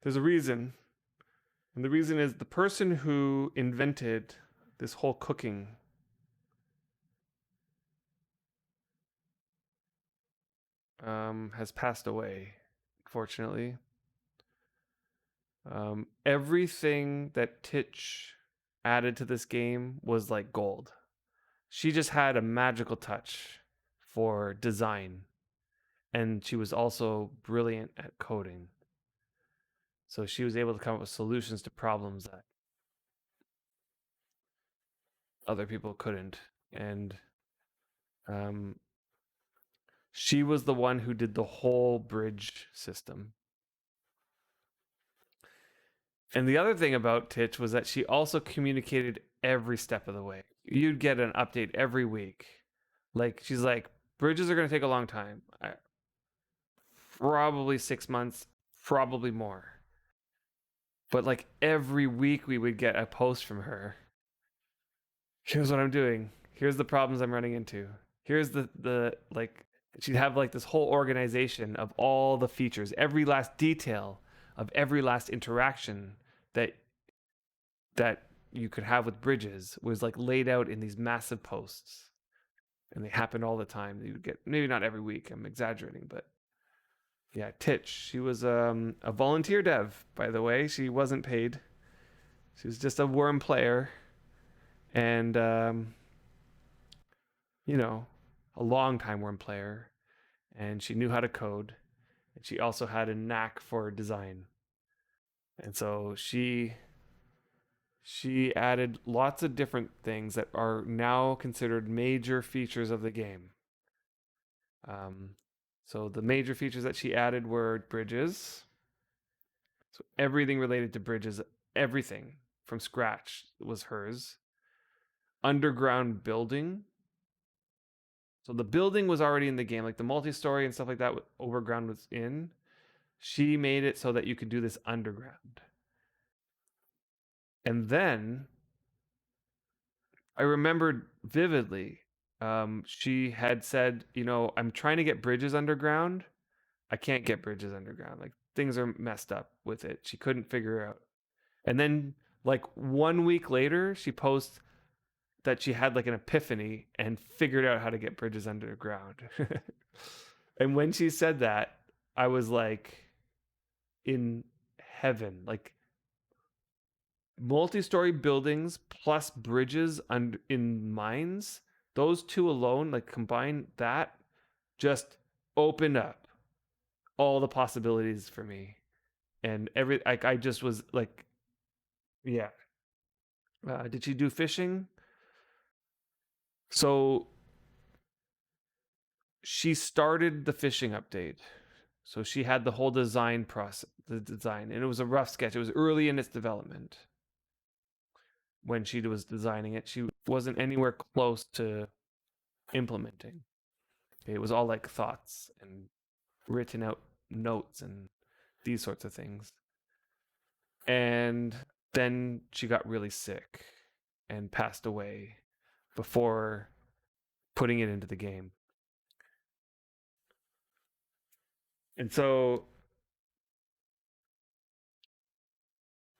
There's a reason. And the reason is the person who invented this whole cooking has passed away, fortunately. Everything that Titch added to this game was like gold. She just had a magical touch for design, and she was also brilliant at coding. So she was able to come up with solutions to problems that other people couldn't. And um, she was the one who did the whole bridge system. And the other thing about Titch was that she also communicated every step of the way. You'd get an update every week. Like, she's like, bridges are going to take a long time. Probably 6 months, probably more. But like every week we would get a post from her. Here's what I'm doing. Here's the problems I'm running into. Here's the like she'd have like this whole organization of all the features, every last detail of every last interaction that that you could have with bridges was like laid out in these massive posts. And they happened all the time. You would get, maybe not every week, I'm exaggerating, but yeah, Titch. She was a volunteer dev, by the way. She wasn't paid. She was just a Wurm player, and you know, a long time Wurm player. And she knew how to code, and she also had a knack for design. And so she added lots of different things that are now considered major features of the game. Um, so the major features that she added were bridges. So everything related to bridges, everything from scratch was hers. Underground building. So the building was already in the game, like the multi-story and stuff like that. Overground was in. She made it so that you could do this underground. And then I remembered vividly. She had said, I'm trying to get bridges underground. I can't get bridges underground. Like things are messed up with it. She couldn't figure out. And then like 1 week later, she posts that she had like an epiphany and figured out how to get bridges underground. And when she said that, I was like in heaven. Like multi-story buildings plus bridges in mines, those two alone, like combine that, just opened up all the possibilities for me. And I just was like, yeah. Did she do fishing? So she started the fishing update. So she had the whole design process, the design, and it was a rough sketch. It was early in its development when she was designing it. She wasn't anywhere close to implementing. It was all like thoughts and written out notes and these sorts of things. And then she got really sick and passed away before putting it into the game. And so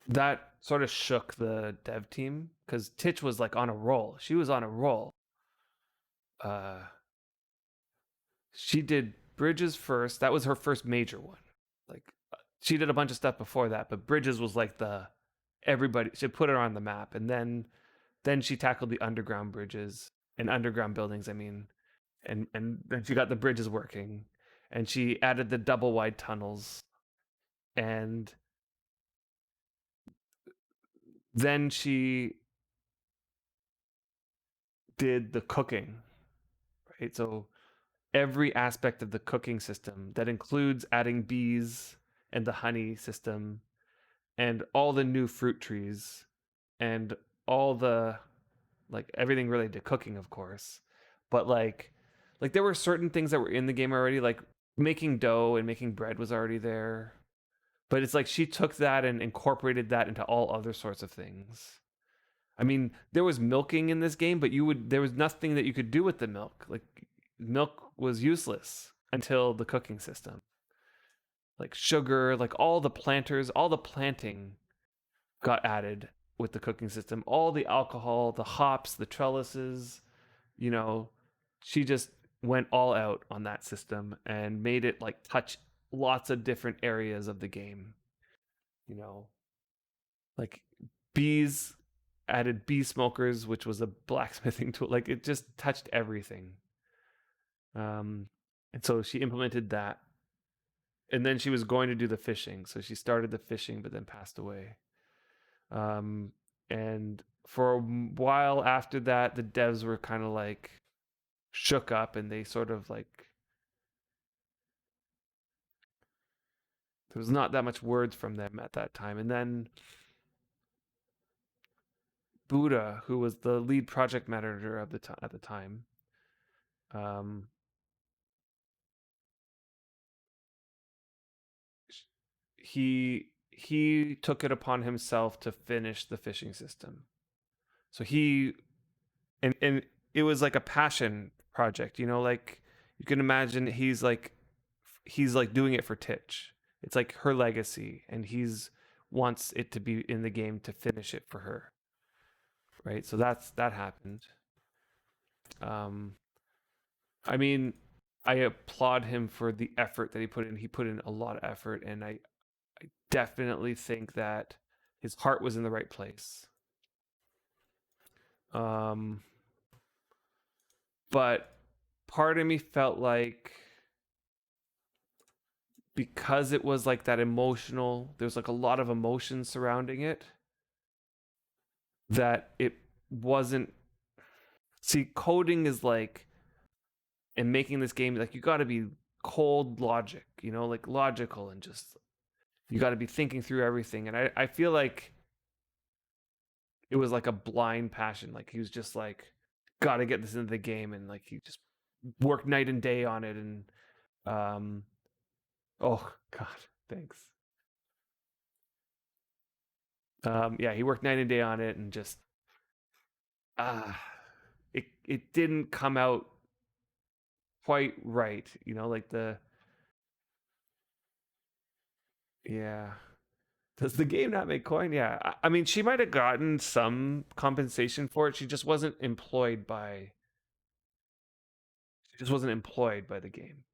that sort of shook the dev team because Titch was like on a roll. She was on a roll. She did Bridges first. That was her first major one. Like she did a bunch of stuff before that, but Bridges was like the everybody. She put her on the map, and then she tackled the underground bridges and underground buildings. I mean, and then she got the bridges working, and she added the double wide tunnels, and then she did the cooking, right? So every aspect of the cooking system that includes adding bees and the honey system and all the new fruit trees and all the like everything related to cooking, of course. But like there were certain things that were in the game already, like making dough and making bread was already there. But it's like she took that and incorporated that into all other sorts of things. I mean, there was milking in this game, but there was nothing that you could do with the milk. Like milk was useless until the cooking system. like sugar, like all the planters, all the planting got added with the cooking system. All the alcohol, the hops, the trellises, you know, she just went all out on that system and made it like touch lots of different areas of the game. You know, like bees, added bee smokers, which was a blacksmithing tool. Like it just touched everything. Um, and so she implemented that. And then she was going to do the fishing. So she started the fishing, but then passed away. Um, and for a while after that, the devs were kind of like shook up and they sort of like, there was not that much words from them at that time. And then Buddha, who was the lead project manager of the at the time, um, he took it upon himself to finish the fishing system. So he and it was like a passion project, you know, like you can imagine he's like doing it for Titch. It's like her legacy and he's wants it to be in the game to finish it for her. Right? So that happened. Um I mean, I applaud him for the effort that he put in. He put in a lot of effort and I definitely think that his heart was in the right place. Um but part of me felt like because it was like that emotional, there's like a lot of emotion surrounding it, that it wasn't. See, coding is like, and making this game, like, you got to be cold logic, you know, like logical and just, you got to be thinking through everything. And I feel like it was like a blind passion. Like, he was just like, got to get this into the game. And like, he just worked night and day on it. And, um, oh, God, thanks. Yeah, he worked night and day on it and just uh it didn't come out quite right, you know, like the yeah. Does the game not make coin? Yeah. I mean, she might have gotten some compensation for it. She just wasn't employed by the game.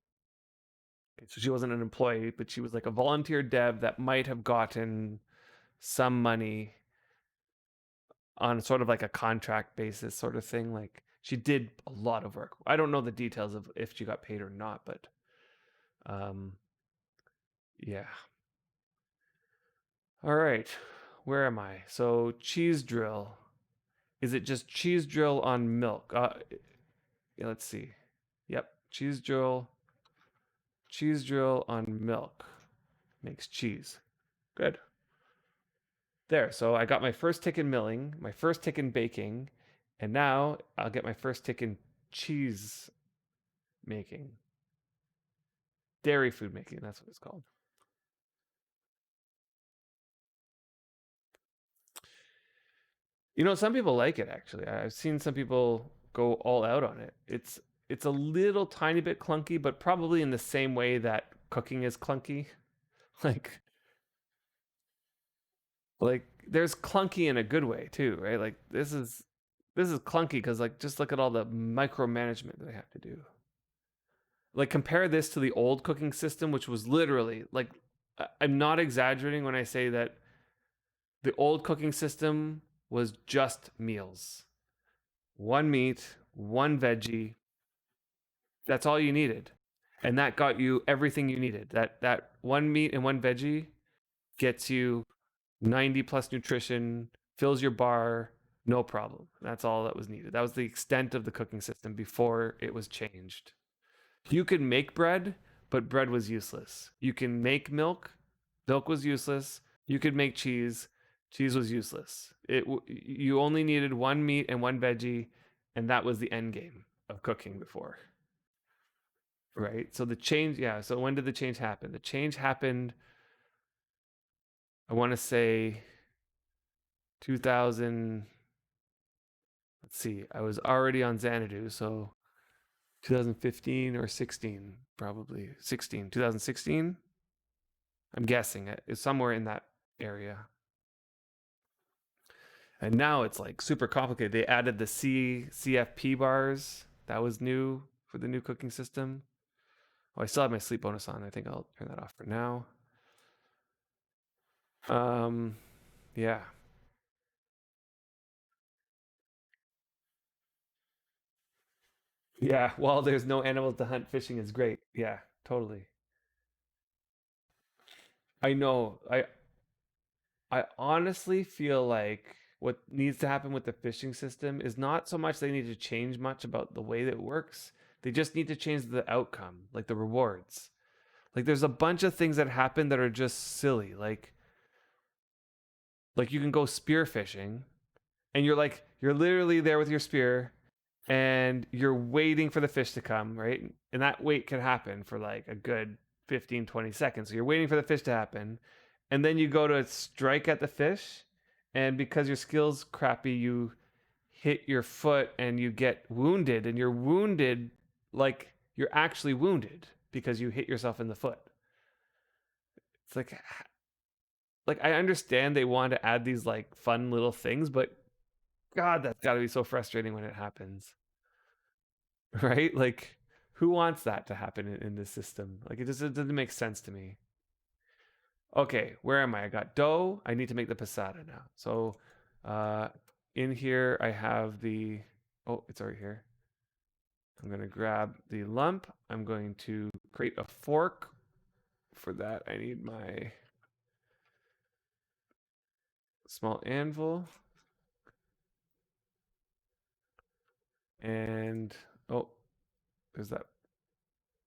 Okay, so she wasn't an employee, but she was like a volunteer dev that might have gotten some money on sort of like a contract basis sort of thing. Like she did a lot of work. I don't know the details of if she got paid or not, but um yeah. All right. Where am I? So cheese drill. Is it just cheese drill on milk? Yeah, let's see. Yep, cheese drill. Cheese drill on milk makes cheese. Good. There. So I got my first tick in milling, my first tick in baking, and now I'll get my first tick in cheese making. Dairy food making. That's what it's called. You know, some people like it actually. I've seen some people go all out on it. It's a little tiny bit clunky, but probably in the same way that cooking is clunky. Like like there's clunky in a good way too, right? Like this is clunky because like just look at all the micromanagement that I have to do. Like compare this to the old cooking system, which was literally like I'm not exaggerating when I say that the old cooking system was just meals. One meat, one veggie. That's all you needed. And that got you everything you needed. That one meat and one veggie gets you 90 plus nutrition, fills your bar, no problem. That's all that was needed. That was the extent of the cooking system before it was changed. You could make bread, but bread was useless. You can make milk, milk was useless. You could make cheese, cheese was useless. You only needed one meat and one veggie, and that was the end game of cooking before. Right? So the change, yeah. So when did the change happen? The change happened, I want to say 2000. Let's see. I was already on Xanadu, so 2015 or 16, probably 16, 2016. I'm guessing it is somewhere in that area. And now it's like super complicated. They added the CFP bars. That was new for the new cooking system. Oh, I still have my sleep bonus on. I think I'll turn that off for now. Um, yeah. Yeah, while there's no animals to hunt, fishing is great. Yeah, totally. I know. I honestly feel like what needs to happen with the fishing system is not so much they need to change much about the way that it works. They just need to change the outcome, like the rewards. Like there's a bunch of things that happen that are just silly. Like you can go spear fishing and you're literally there with your spear and you're waiting for the fish to come, right? And that wait can happen for like a good 15, 20 seconds. So you're waiting for the fish to happen. And then you go to strike at the fish. And because your skill's crappy, you hit your foot and you get wounded. And you're wounded like you're actually wounded because you hit yourself in the foot. It's like I understand they want to add these like fun little things, but God, that's got to be so frustrating when it happens. Right? Like, who wants that to happen in this system? Like, it doesn't make sense to me. Okay, where am I? I got dough. I need to make the passata now. So, uh, in here I have the. Oh, it's already here. I'm going to grab the lump. I'm going to create a fork. For that, I need my small anvil. And, oh, there's that.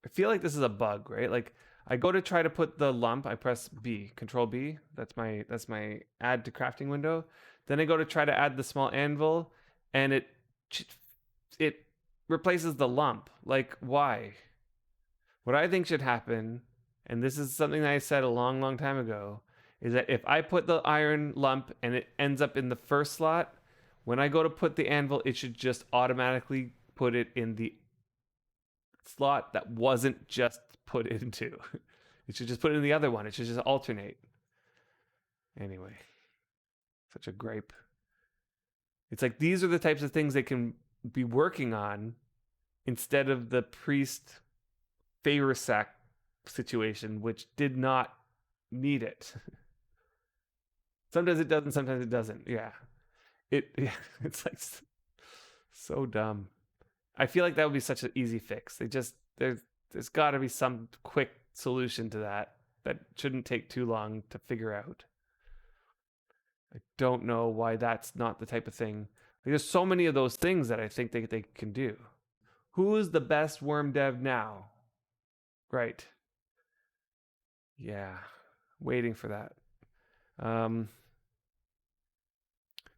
I feel like this is a bug, right? Like I go to try to put the lump, I press B, Control B. That's my add to crafting window. Then I go to try to add the small anvil, and it replaces the lump. Like why? What I think should happen, and this is something that I said a long, long time ago, is that if I put the iron lump and it ends up in the first slot, when I go to put the anvil, it should just automatically put it in the slot that wasn't just put into. It should just put it in the other one. It should just alternate. Anyway, such a gripe. It's like these are the types of things they can be working on instead of the priest favor sack situation, which did not need it. Sometimes it doesn't, sometimes it doesn't. Yeah. It's like so dumb. I feel like that would be such an easy fix. There's got to be some quick solution to that shouldn't take too long to figure out. I don't know why that's not the type of thing. Like, there's so many of those things that I think they can do. Who is the best Wurm dev now? Right. Yeah. Waiting for that.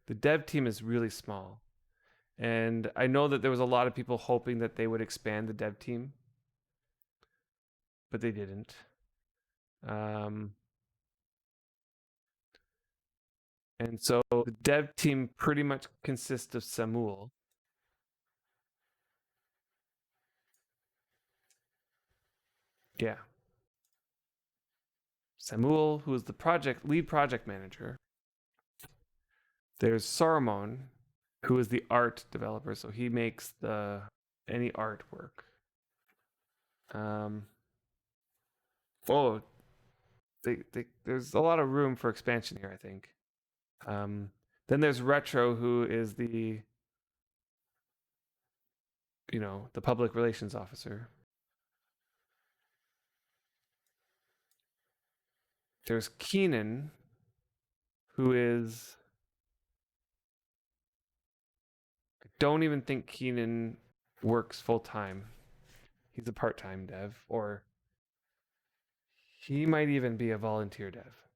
The dev team is really small. And I know that there was a lot of people hoping that they would expand the dev team, but they didn't. And so the dev team pretty much consists of Samuel. Yeah. Samuel, who is the lead project manager. There's Saruman, who is the art developer, so he makes any artwork. Oh, there's a lot of room for expansion here, I think. Then there's Retro, who is the public relations officer. There's Keenan, who is. I don't even think Keenan works full time. He's a part time dev, or he might even be a volunteer dev.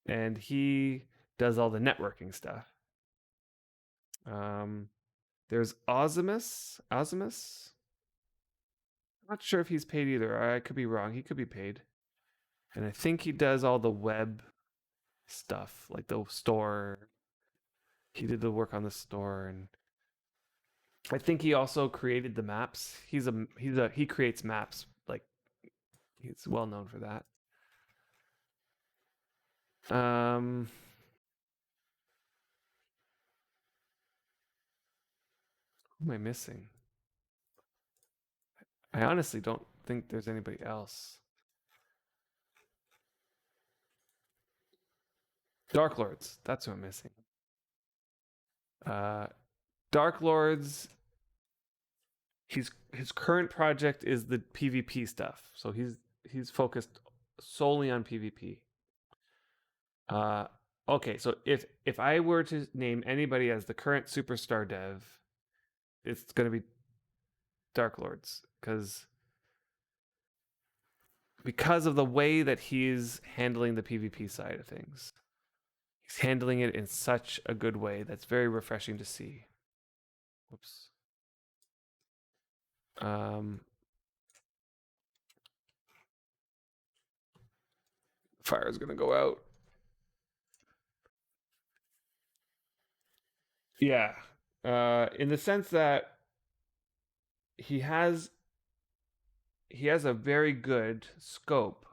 And he does all the networking stuff. There's Ozimus. Ozimus? I'm not sure if he's paid either. I could be wrong. He could be paid. And I think he does all the web stuff, like the store. He did the work on the store, and I think he also created the maps. He creates maps. Like he's well known for that. Um, who am I missing? I honestly don't think there's anybody else. Dark Lords. That's who I'm missing. Uh, Dark Lords. His current project is the PvP stuff, so he's focused solely on PvP. Uh, okay, so if I were to name anybody as the current superstar dev, it's gonna be Dark Lords because of the way that he's handling the PvP side of things. He's handling it in such a good way that's very refreshing to see. Whoops. Fire is gonna go out. Yeah. In the sense that he has a very good scope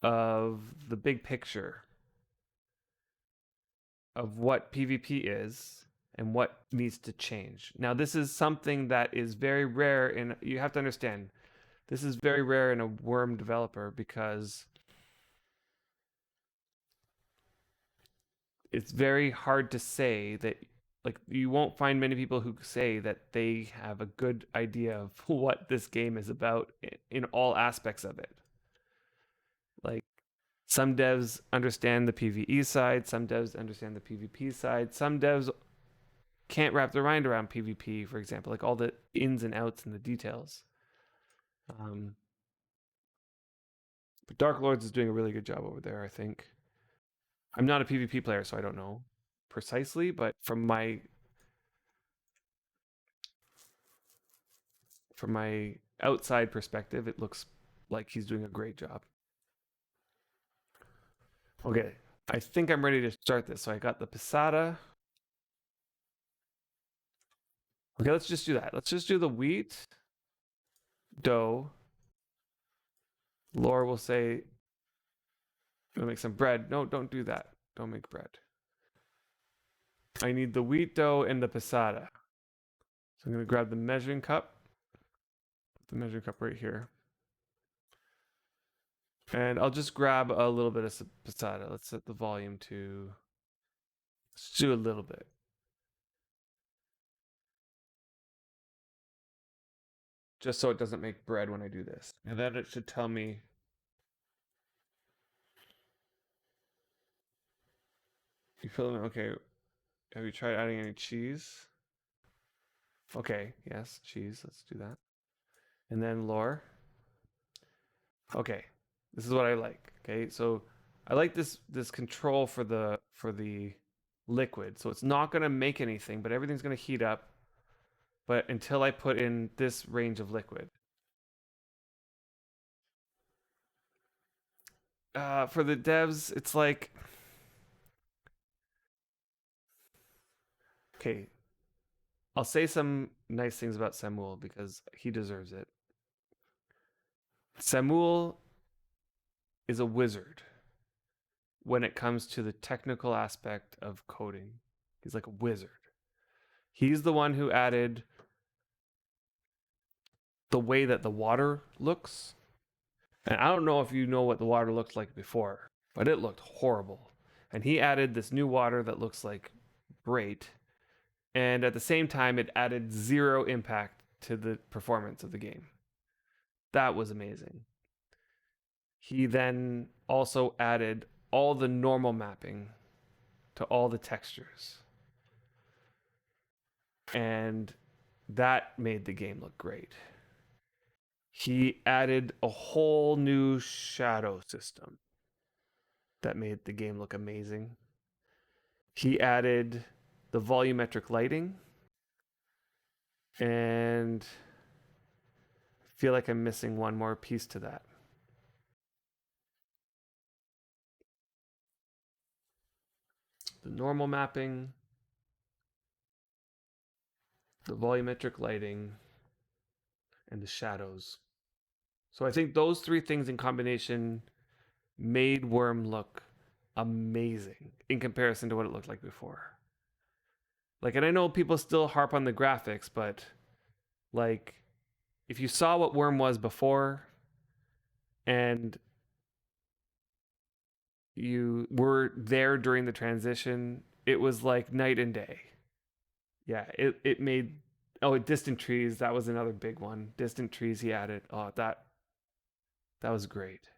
of the big picture of what PvP is and what needs to change. Now, this is something that is very rare in, you have to understand, this is very rare in a Wurm developer because it's very hard to say that, like, you won't find many people who say that they have a good idea of what this game is about in all aspects of it. Like, some devs understand the PvE side, some devs understand the PvP side, some devs can't wrap their mind around PvP, for example, like all the ins and outs and the details. But Dark Lords is doing a really good job over there, I think. I'm not a PvP player, so I don't know precisely, but from my outside perspective, it looks like he's doing a great job. Okay, I think I'm ready to start this. So I got the Pisada. Okay, let's just do that. Let's just do the wheat, dough. Laura will say, "We'll make some bread." No, don't do that. Don't make bread. I need the wheat dough and the Pisada. So I'm going to grab the measuring cup. Put the measuring cup right here. And I'll just grab a little bit of Pisada. Let's set the volume to, let's do a little bit. Just so it doesn't make bread when I do this. And then it should tell me. You feel okay? Have you tried adding any cheese? Okay, yes, cheese. Let's do that. And then lore. Okay, this is what I like. Okay, so I like this control for the liquid. So it's not gonna make anything, but everything's gonna heat up. But until I put in this range of liquid. For the devs, it's like, okay, I'll say some nice things about Samuel because he deserves it. Samuel is a wizard when it comes to the technical aspect of coding. He's like a wizard. He's the one who added the way that the water looks. And I don't know if you know what the water looked like before, but it looked horrible. And he added this new water that looks like great. And at the same time, it added zero impact to the performance of the game. That was amazing. He then also added all the normal mapping to all the textures. And that made the game look great. He added a whole new shadow system that made the game look amazing. He added the volumetric lighting, and I feel like I'm missing one more piece to that. The normal mapping, the volumetric lighting, and the shadows. So I think those three things in combination made Wurm look amazing in comparison to what it looked like before. Like, and I know people still harp on the graphics, but like, if you saw what Wurm was before and you were there during the transition, it was like night and day. Yeah, it made Distant Trees, that was another big one. Distant Trees he added. Oh, that was great.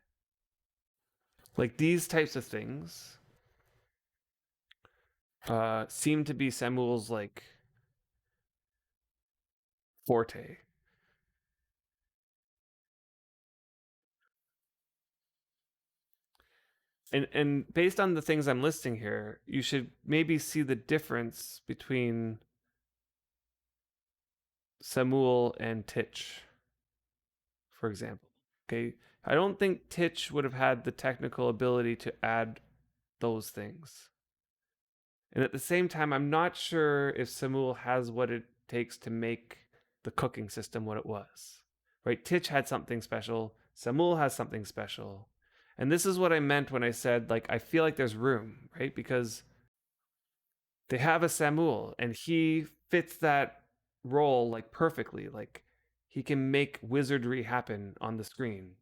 Like these types of things seem to be Samuel's like forte. And based on the things I'm listing here, you should maybe see the difference between Samuel and Titch, for example. Okay, I don't think Titch would have had the technical ability to add those things. And at the same time, I'm not sure if Samuel has what it takes to make the cooking system what it was. Right? Titch had something special. Samuel has something special. And this is what I meant when I said, like, I feel like there's room, right? Because they have a Samuel and he fits that role like perfectly. Like, he can make wizardry happen on the screen.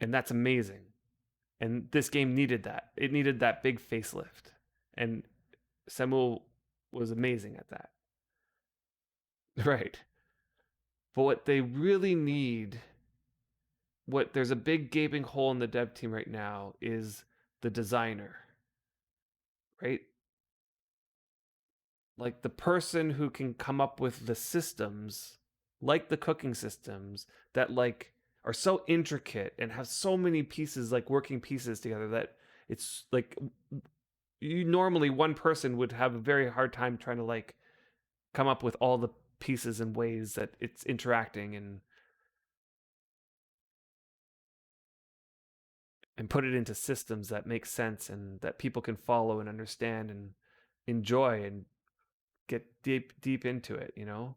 And that's amazing. And this game needed that. It needed that big facelift. And Samuel was amazing at that. Right. But what they really need, what there's a big gaping hole in the dev team right now is the designer. Right? Like the person who can come up with the systems, like the cooking systems that like are so intricate and have so many pieces like working pieces together that it's like you normally one person would have a very hard time trying to like come up with all the pieces and ways that it's interacting and put it into systems that make sense and that people can follow and understand and enjoy and get deep into it, you know?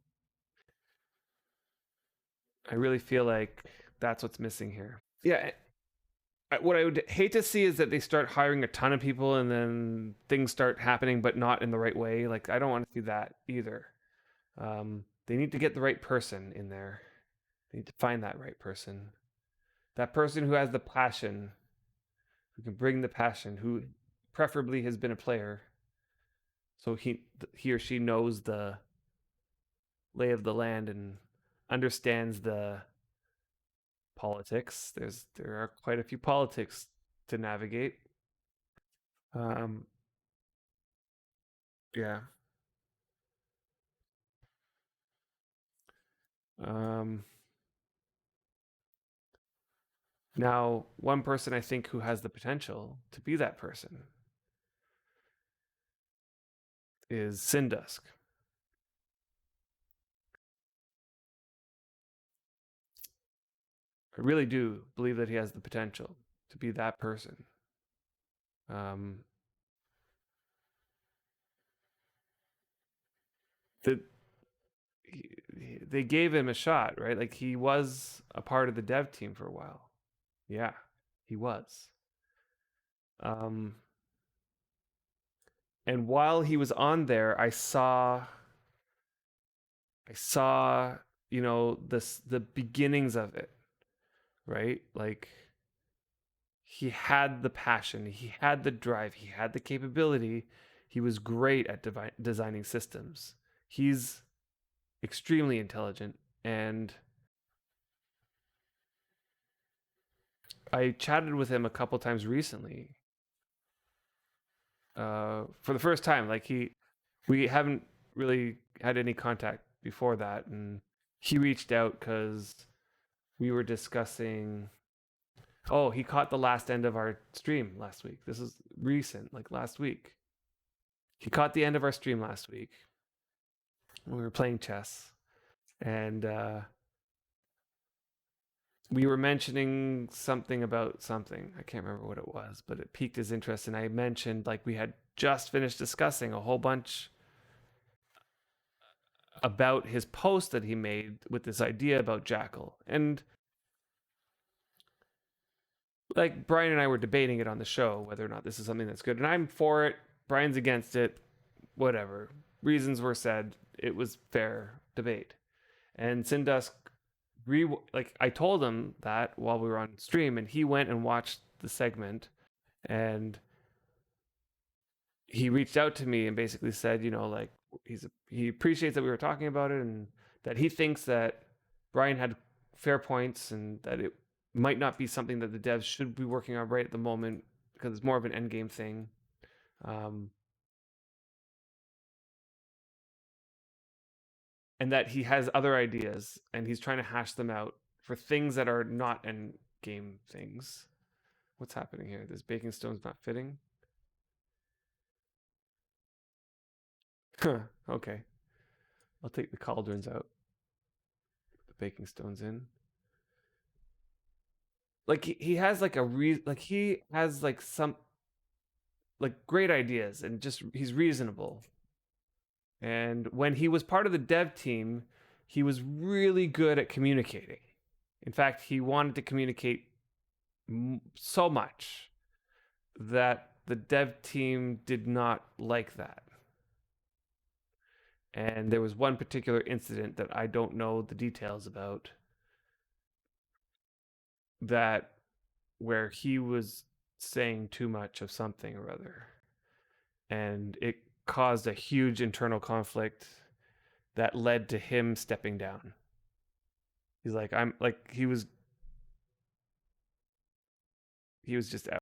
I really feel like that's what's missing here. Yeah, what I would hate to see is that they start hiring a ton of people and then things start happening but not in the right way. Like I don't want to see that either. They need to get the right person in there. They need to find that right person. That person who has the passion, who can bring the passion, who preferably has been a player, so he or she knows the lay of the land and understands the politics. There are quite a few politics to navigate. Um, yeah. Um, Now, one person I think who has the potential to be that person is Sindusk. I really do believe that he has the potential to be that person. Um, the, they gave him a shot, right? Like he was a part of the dev team for a while. Yeah, he was. Um, and while he was on there, I saw, the beginnings of it, right? Like he had the passion, he had the drive, he had the capability. He was great at designing systems. He's extremely intelligent. And I chatted with him a couple times recently for the first time. We haven't really had any contact before that. And he reached out because we were discussing. Oh, he caught the last end of our stream last week. This is recent, like last week. He caught the end of our stream last week when we were playing chess. And we were mentioning something about something. I can't remember what it was, but it piqued his interest. And I mentioned like we had just finished discussing a whole bunch about his post that he made with this idea about Jackal. And like Brian and I were debating it on the show whether or not this is something that's good, and I'm for it. Brian's against it. Whatever reasons were said, it was fair debate. And Sindusk, like I told him that while we were on stream, and he went and watched the segment, and he reached out to me and basically said, like he appreciates that we were talking about it, and that he thinks that Brian had fair points, and that it might not be something that the devs should be working on right at the moment because it's more of an end game thing. And that he has other ideas and he's trying to hash them out for things that are not end game things. What's happening here? This baking stone's not fitting. Okay. I'll take the cauldrons out. Put the baking stones in. Like he has like he has like some like great ideas, and just he's reasonable. And when he was part of the dev team, he was really good at communicating. In fact, he wanted to communicate so much that the dev team did not like that. And there was one particular incident that I don't know the details about, that where he was saying too much of something or other, and it caused a huge internal conflict that led to him stepping down. He's like, he was just out.